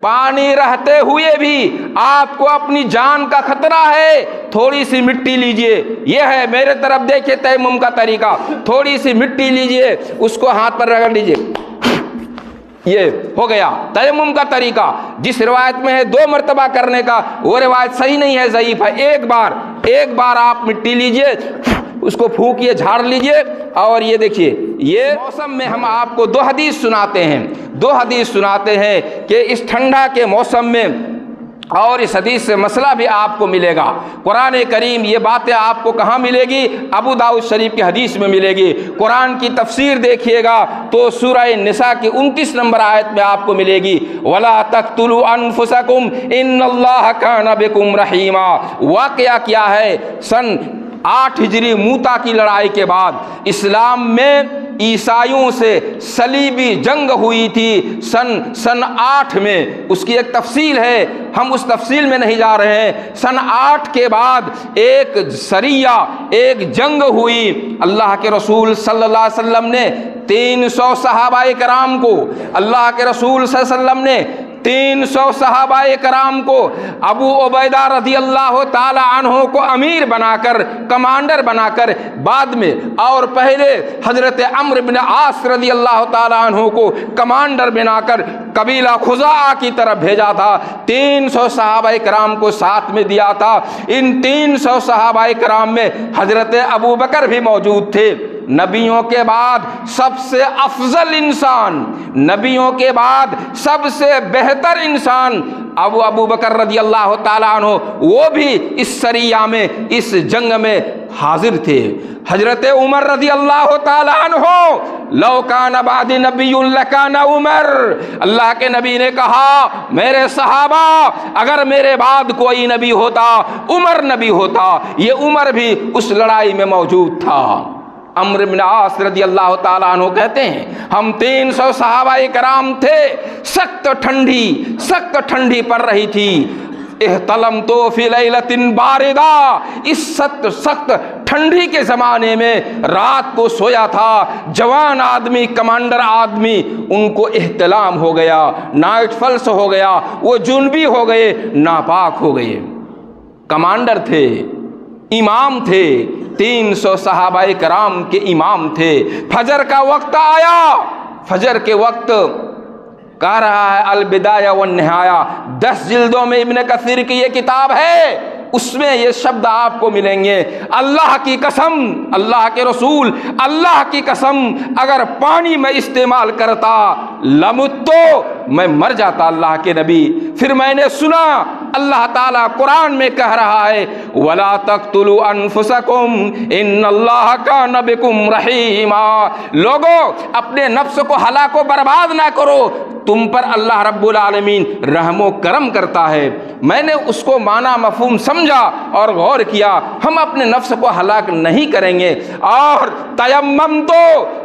پانی رہتے ہوئے بھی آپ کو اپنی جان کا خطرہ ہے، تھوڑی سی مٹی لیجئے، یہ ہے میرے طرف دیکھیں تیمم کا طریقہ، تھوڑی سی مٹی لیجئے، اس کو ہاتھ پر رگڑ لیجئے، یہ ہو گیا تیمم کا طریقہ۔ جس روایت میں ہے 2 مرتبہ کرنے کا، وہ روایت صحیح نہیں ہے، ضعیف ہے۔ ایک بار آپ مٹی لیجئے، اس کو پھونکیے، جھاڑ لیجئے، اور یہ دیکھیے، یہ موسم میں ہم آپ کو 2 حدیث سناتے ہیں کہ اس ٹھنڈا کے موسم میں، اور اس حدیث سے مسئلہ بھی آپ کو ملے گا۔ قرآن کریم یہ باتیں آپ کو کہاں ملے گی؟ ابو داؤد شریف کی حدیث میں ملے گی۔ قرآن کی تفسیر دیکھیے گا تو سورہ النساء کی 29 نمبر آیت میں آپ کو ملے گی، وَلَا تَقْتُلُوا أَنفُسَكُمْ إِنَّ اللَّهَ كَانَ بِكُمْ رَحِيمًا۔ واقعہ کیا ہے؟ سن 8 ہجری موتا کی لڑائی کے بعد اسلام میں عیسائیوں سے صلیبی جنگ ہوئی تھی سن 8 میں، اس کی ایک تفصیل ہے، ہم اس تفصیل میں نہیں جا رہے ہیں۔ سن 8 کے بعد ایک سریہ، ایک جنگ ہوئی، اللہ کے رسول صلی اللہ علیہ وسلم نے 300 صحابہ کرام کو، اللہ کے رسول صلی اللہ علیہ وسلم نے 300 صحابہ کرام کو ابو عبیدہ رضی اللہ تعالی عنہ کو امیر بنا کر، کمانڈر بنا کر، بعد میں اور پہلے حضرت عمرو بن عاص رضی اللہ تعالی عنہ کو کمانڈر بنا کر قبیلہ خزاعہ کی طرف بھیجا تھا۔ 300 صحابہ کرام کو ساتھ میں دیا تھا۔ ان 300 صحابہ کرام میں حضرت ابو بکر بھی موجود تھے۔ نبیوں کے بعد سب سے افضل انسان، نبیوں کے بعد سب سے بہتر انسان ابو بکر رضی اللہ تعالیٰ عنہ، وہ بھی اس سریہ میں، اس جنگ میں حاضر تھے۔ حضرت عمر رضی اللہ تعالیٰ عنہ، لو کان بعد نبی لکان عمر، اللہ کے نبی نے کہا میرے صحابہ اگر میرے بعد کوئی نبی ہوتا عمر نبی ہوتا۔ یہ عمر بھی اس لڑائی میں موجود تھا۔ عمرو بن عاص رضی اللہ تعالیٰ عنہ کہتے ہیں ہم 300 صحابہ کرام تھے، سخت ٹھنڈی پڑ رہی تھی۔ احتلمت فی لیلۃ باردہ، اس سخت ٹھنڈی کے زمانے میں رات کو سویا تھا، جوان آدمی، کمانڈر آدمی، ان کو احتلام ہو گیا، نائٹ فلس ہو گیا، وہ جنبی ہو گئے، ناپاک ہو گئے۔ کمانڈر تھے، امام تھے، 300 صحابہ کرام کے امام تھے۔ فجر کا وقت آیا، فجر کے وقت کہہ رہا ہے البدایہ والنہایہ، 10 جلدوں میں ابن کثیر کی یہ کتاب ہے، اس میں یہ شبد آپ کو ملیں گے، اللہ کی قسم، اللہ کے رسول، اللہ کی قسم اگر پانی میں استعمال کرتا لمت تو میں مر جاتا، اللہ کے نبی۔ پھر میں نے سنا اللہ تعالیٰ قرآن میں کہہ رہا ہے وَلَا تَقْتُلُوا أَنفُسَكُمْ إِنَّ اللَّهَ كَانَ بِكُمْ رَحِيمًا۔ لوگو اپنے نفس کو ہلاک و برباد نہ کرو، تم پر اللہ رب العالمین رحم و کرم کرتا ہے۔ میں نے اس کو معنی مفہوم سمجھا اور غور کیا، ہم اپنے نفس کو ہلاک نہیں کریں گے۔ اور تیمم تو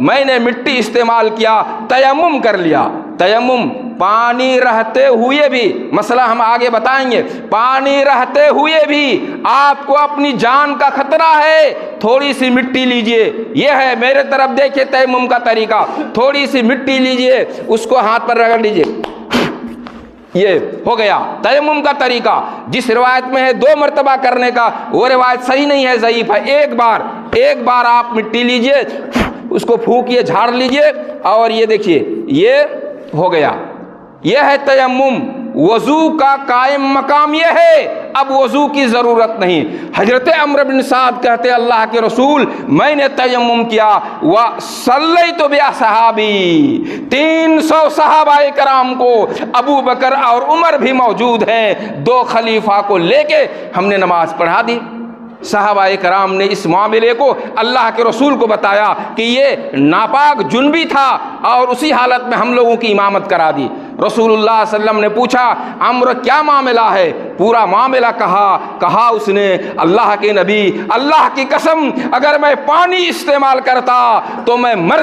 میں نے مٹی استعمال کیا، تیمم کر لیا۔ تیمم پانی رہتے ہوئے بھی، مسئلہ ہم آگے بتائیں گے، پانی رہتے ہوئے بھی آپ کو اپنی جان کا خطرہ ہے، تھوڑی سی مٹی لیجئے، یہ ہے میرے طرف دیکھیں تیمم کا طریقہ، تھوڑی سی مٹی لیجئے، اس کو ہاتھ پر رگڑ لیجئے، یہ ہو گیا تیمم کا طریقہ۔ جس روایت میں ہے 2 مرتبہ کرنے کا، وہ روایت صحیح نہیں ہے، ضعیف ہے۔ ایک بار آپ مٹی لیجئے، اس کو پھونکیے، جھاڑ لیجئے، اور یہ دیکھیے، یہ ہو گیا۔ یہ ہے تیمم۔ وضو کا قائم مقام یہ ہے، اب وضو کی ضرورت نہیں۔ حضرت عمرو بن سعد کہتے اللہ کے رسول میں نے تیمم کیا، وصلیت بأصحابی، 300 صحابہ کرام کو، ابو بکر اور عمر بھی موجود ہیں، 2 خلیفہ کو لے کے ہم نے نماز پڑھا دی۔ صحابہ کرام نے اس معاملے کو اللہ کے رسول کو بتایا کہ یہ ناپاک جنبی تھا، اور اسی حالت میں ہم لوگوں کی امامت کرا دی۔ رسول اللہ صلی اللہ علیہ وسلم نے پوچھا عمرو کیا معاملہ ہے؟ پورا معاملہ کہا اس نے اللہ کے نبی اللہ کی قسم اگر میں پانی استعمال کرتا تو میں مر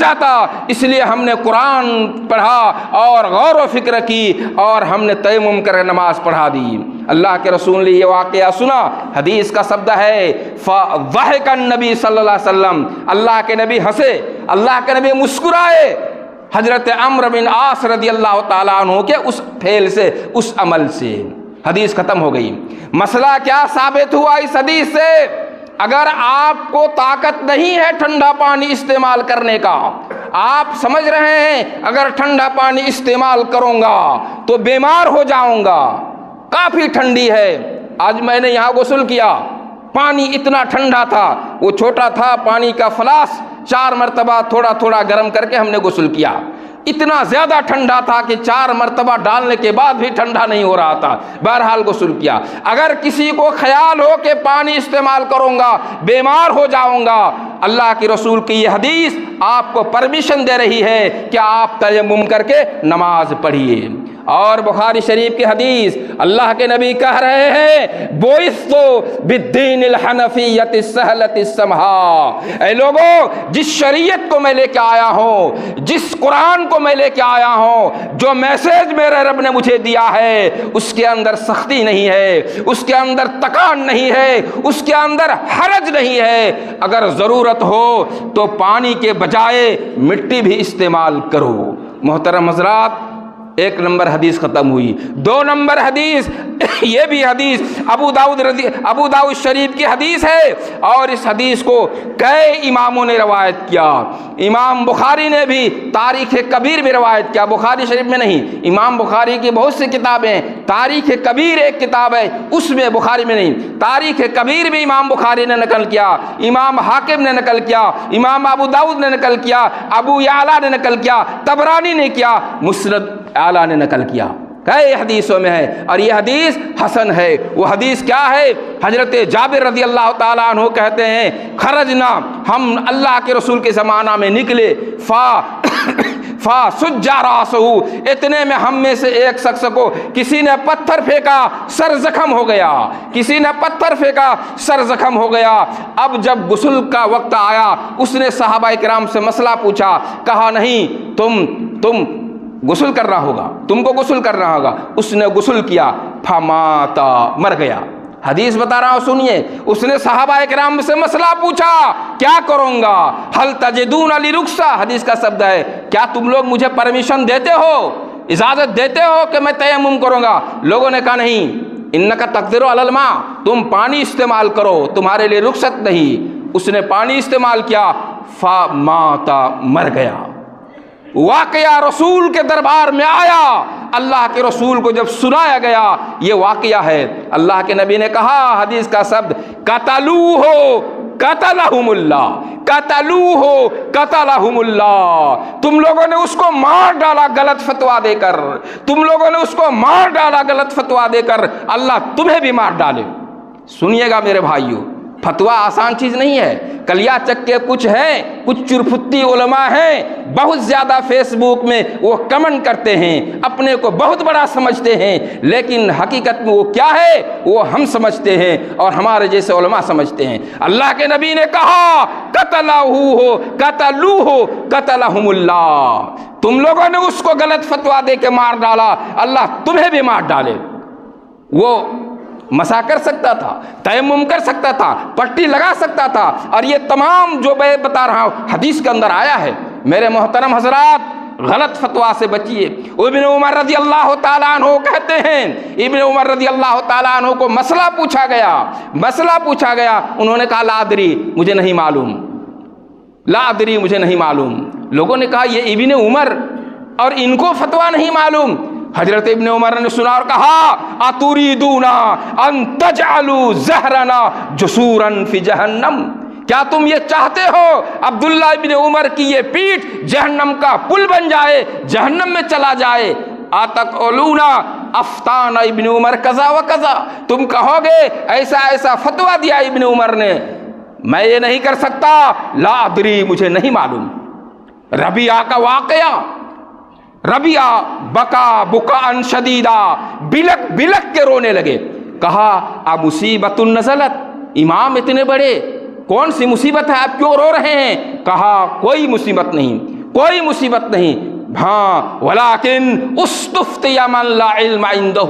جاتا، اس لیے ہم نے قرآن پڑھا اور غور و فکر کی اور ہم نے تیمم کر نماز پڑھا دی۔ اللہ کے رسول نے یہ واقعہ سنا، حدیث کا شبد ہے فضحک النبی صلی اللہ علیہ وسلم، اللہ کے نبی ہنسے، اللہ کے نبی مسکرائے، حضرت عمرو بن عاص رضی اللہ تعالیٰ عنہ کے اس فعل سے، اس عمل سے۔ حدیث ختم ہو گئی۔ مسئلہ کیا ثابت ہوا اس حدیث سے؟ اگر آپ کو طاقت نہیں ہے ٹھنڈا پانی استعمال کرنے کا، آپ سمجھ رہے ہیں اگر ٹھنڈا پانی استعمال کروں گا تو بیمار ہو جاؤں گا، کافی ٹھنڈی ہے، آج میں نے یہاں غسل کیا، پانی اتنا ٹھنڈا تھا، وہ چھوٹا تھا پانی کا فلاس، 4 مرتبہ تھوڑا تھوڑا گرم کر کے ہم نے غسل کیا، اتنا زیادہ ٹھنڈا تھا کہ 4 مرتبہ ڈالنے کے بعد بھی ٹھنڈا نہیں ہو رہا تھا، بہرحال غسل کیا۔ اگر کسی کو خیال ہو کہ پانی استعمال کروں گا بیمار ہو جاؤں گا، اللہ کے رسول کی یہ حدیث آپ کو پرمیشن دے رہی ہے کہ آپ تیمم کر کے نماز پڑھیے۔ اور بخاری شریف کی حدیث، اللہ کے نبی کہہ رہے ہیں بعثت بالدین الحنفیۃ السہلۃ السمحاء، اے لوگوں جس شریعت کو میں لے کے آیا ہوں، جس قرآن کو میں لے کے آیا ہوں، جو میسج میرے رب نے مجھے دیا ہے، اس کے اندر سختی نہیں ہے، اس کے اندر تکان نہیں ہے، اس کے اندر حرج نہیں ہے، اگر ضرورت ہو تو پانی کے بجائے مٹی بھی استعمال کرو۔ محترم حضرات، 1 نمبر حدیث ختم ہوئی۔ 2 نمبر حدیث، یہ بھی حدیث ابو داؤد شریف کی حدیث ہے، اور اس حدیث کو کئی اماموں نے روایت کیا۔ امام بخاری نے بھی تاریخ کبیر میں روایت کیا، بخاری شریف میں نہیں، امام بخاری کی بہت سی کتابیں، تاریخ کبیر ایک کتاب ہے اس میں، بخاری میں نہیں، تاریخ کبیر میں امام بخاری نے نقل کیا، امام حاکم نے نقل کیا، امام ابو داؤد نے نقل کیا، ابو یعلا نے نقل کیا، طبرانی نے کیا، مسند اعلیٰ نے نقل کیا، کئی حدیثوں میں ہے، اور یہ حدیث حسن ہے۔ وہ حدیث کیا ہے؟ حضرت جابر رضی اللہ تعالیٰ عنہ کہتے ہیں خرجنا، ہم اللہ کے رسول کے زمانہ میں نکلے، فسج راسہ، اتنے میں ہم میں سے ایک شخص کو کسی نے پتھر پھینکا، سر زخم ہو گیا، کسی نے پتھر پھینکا، سر زخم ہو گیا۔ اب جب غسل کا وقت آیا، اس نے صحابہ کرام سے مسئلہ پوچھا، کہا نہیں تم غسل کرنا ہوگا، تم کو غسل کرنا ہوگا۔ اس نے غسل کیا، فماتا، مر گیا۔ حدیث بتا رہا ہوں سنیے، اس نے صحابہ کرام سے مسئلہ پوچھا، کیا کروں گا؟ حل تجدون لی رخصہ، حدیث کا شبد ہے، کیا تم لوگ مجھے پرمیشن دیتے ہو، اجازت دیتے ہو کہ میں تیمم کروں گا؟ لوگوں نے کہا نہیں، انک تقدر علی الماء، تم پانی استعمال کرو، تمہارے لیے رخصت نہیں۔ اس نے پانی استعمال کیا، فماتا، مر گیا۔ واقعہ رسول کے دربار میں آیا، اللہ کے رسول کو جب سنایا گیا یہ واقعہ ہے، اللہ کے نبی نے کہا، حدیث کا شبد، قتلوہ قتلہم اللہ، قتلوہ قتلہم اللہ، تم لوگوں نے اس کو مار ڈالا غلط فتویٰ دے کر، تم لوگوں نے اس کو مار ڈالا غلط فتویٰ دے کر، اللہ تمہیں بھی مار ڈالے۔ سنیے گا میرے بھائیوں، فتویٰ آسان چیز نہیں ہے۔ کلیا چک کے کچھ ہیں، کچھ چرپھتی علماء ہیں، بہت زیادہ فیس بک میں وہ کمنٹ کرتے ہیں، اپنے کو بہت بڑا سمجھتے ہیں، لیکن حقیقت میں وہ کیا ہے وہ ہم سمجھتے ہیں اور ہمارے جیسے علماء سمجھتے ہیں۔ اللہ کے نبی نے کہا قتلوہ قتلہم اللہ، تم لوگوں نے اس کو غلط فتویٰ دے کے مار ڈالا، اللہ تمہیں بھی مار ڈالے۔ وہ مسا کر سکتا تھا، تیمم کر سکتا تھا، پٹی لگا سکتا تھا، اور یہ تمام جو میں بتا رہا ہوں حدیث کے اندر آیا ہے۔ میرے محترم حضرات، غلط فتویٰ سے بچیے۔ ابن عمر رضی اللہ تعالیٰ عنہ کہتے ہیں، ابن عمر رضی اللہ تعالیٰ عنہ کو مسئلہ پوچھا گیا، انہوں نے کہا لا ادری، مجھے نہیں معلوم، لا ادری، مجھے نہیں معلوم۔ لوگوں نے کہا یہ ابن عمر اور ان کو فتویٰ نہیں معلوم۔ حضرت ابن عمر نے سنا اور کہا اتریدون ان تجعلوا زہرنا جسورا فی جہنم، کیا تم یہ چاہتے ہو عبداللہ ابن عمر کی یہ پیٹھ جہنم کا پل بن جائے، جہنم میں چلا جائے؟ اتقولون افتان ابن عمر کذا و کذا، تم کہو گے ایسا ایسا فتویٰ دیا ابن عمر نے، میں یہ نہیں کر سکتا، لا ادری، مجھے نہیں معلوم۔ ربیعہ کا واقعہ، ربیعہ بکا بکاء شدیدہ، بلک بلک کے رونے لگے، کہا امصیبۃ نزلت، امام اتنے بڑے، کون سی مصیبت ہے، آپ کیوں رو رہے ہیں؟ کہا کوئی مصیبت نہیں، کوئی مصیبت نہیں، ہاں ولیکن استفتی من لا علم عندہ،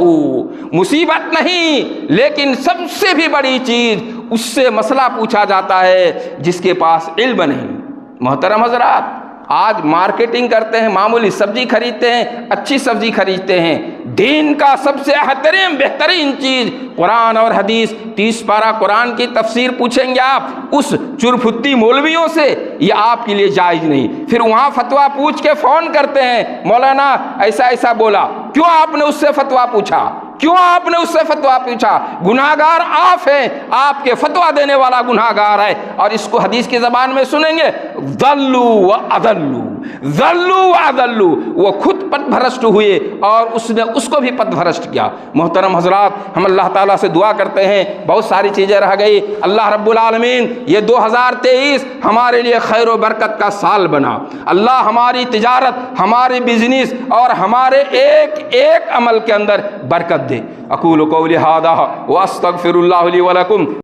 مصیبت نہیں لیکن سب سے بھی بڑی چیز، اس سے مسئلہ پوچھا جاتا ہے جس کے پاس علم نہیں۔ محترم حضرات، آج مارکیٹنگ کرتے ہیں، معمولی سبزی خریدتے ہیں، اچھی سبزی خریدتے ہیں۔ دین کا سب سے بہترین چیز قرآن اور حدیث۔ 30 پارہ قرآن کی تفسیر پوچھیں گے آپ اس چرفتھی مولویوں سے، یہ آپ کے لیے جائز نہیں۔ پھر وہاں فتویٰ پوچھ کے فون کرتے ہیں، مولانا ایسا ایسا بولا۔ کیوں آپ نے اس سے فتویٰ پوچھا؟ کیوں آپ نے اس سے فتویٰ پوچھا؟ گناہگار آپ ہیں، آپ کے فتویٰ دینے والا گناہگار ہے۔ اور اس کو حدیث کی زبان میں سنیں گے، ضلوا واضلوا، ضلوا واضلوا، وہ خود پت بھرشٹ ہوئے اور اس نے اس کو بھی پت بھرشٹ کیا۔ محترم حضرات، ہم اللہ تعالیٰ سے دعا کرتے ہیں، بہت ساری چیزیں رہ گئی، اللہ رب العالمین یہ 2023 ہمارے لیے خیر و برکت کا سال بنا۔ اللہ ہماری تجارت، ہماری بزنس اور ہمارے ایک ایک عمل کے اندر برکت دے۔ اقول قولی ھذا واستغفر اللہ لی ولکم۔